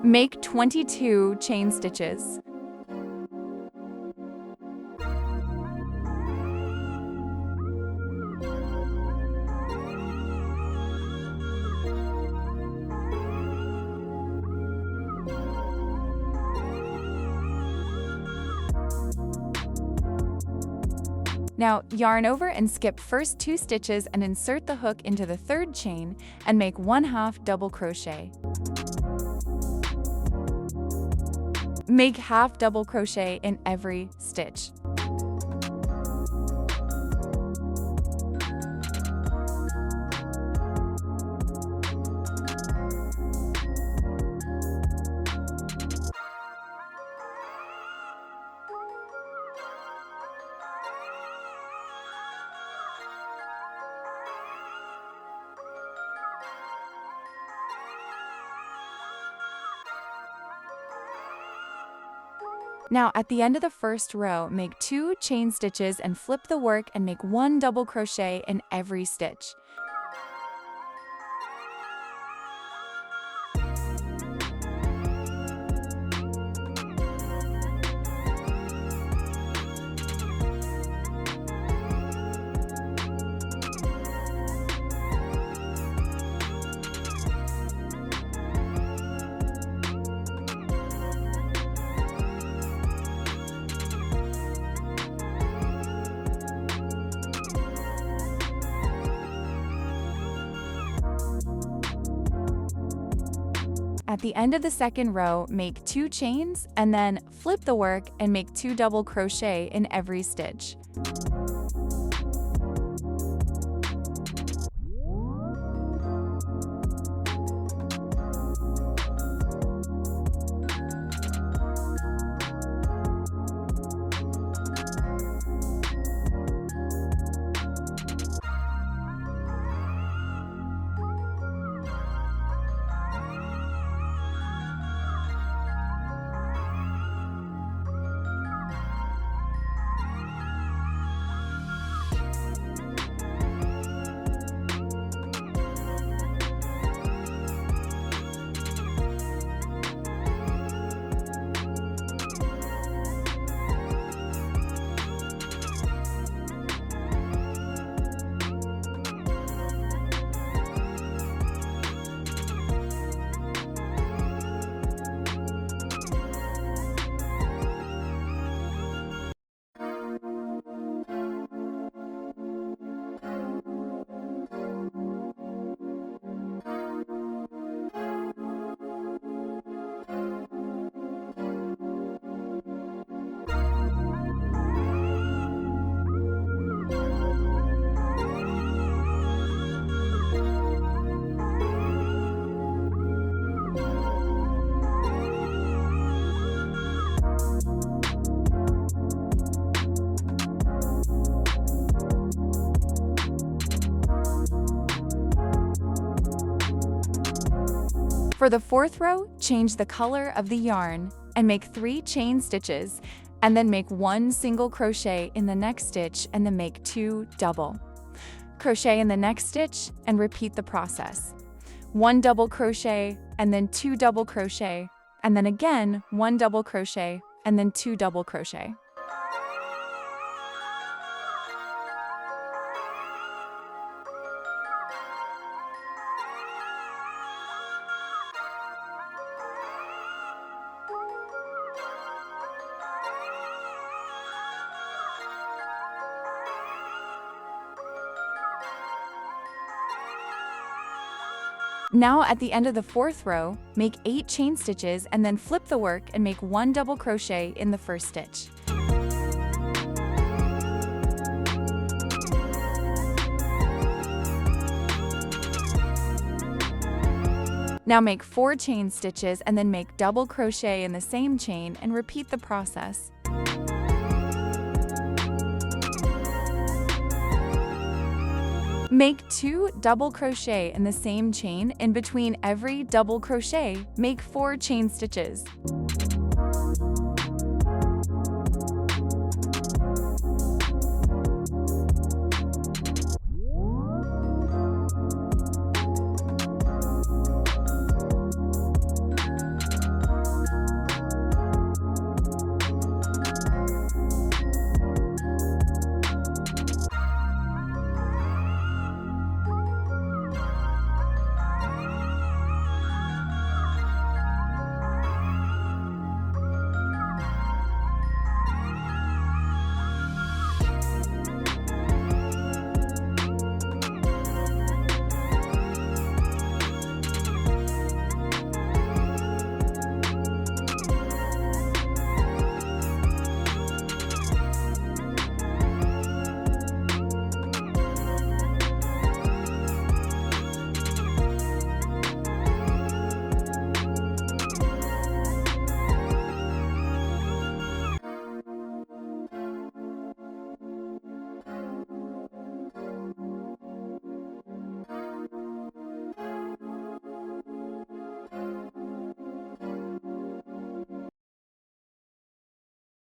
Make 22 chain stitches. Now, yarn over and skip first 2 stitches and insert the hook into the 3rd chain and make 1/2 double crochet. Make half double crochet in every stitch. Now, at the end of the first row, make 2 chain stitches and flip the work and make 1 double crochet in every stitch. At the end of the second row, make 2 chains and then flip the work and make 2 double crochet in every stitch. For the fourth row, change the color of the yarn and make 3 chain stitches, and then make 1 single crochet in the next stitch and then make 2 double. Crochet in the next stitch and repeat the process. 1 double crochet and then 2 double crochet, and then again 1 double crochet and then 2 double crochet. Now at the end of the fourth row, make 8 chain stitches and then flip the work and make 1 double crochet in the first stitch. Now make 4 chain stitches and then make double crochet in the same chain and repeat the process. Make 2 double crochet in the same chain. In between every double crochet, make 4 chain stitches.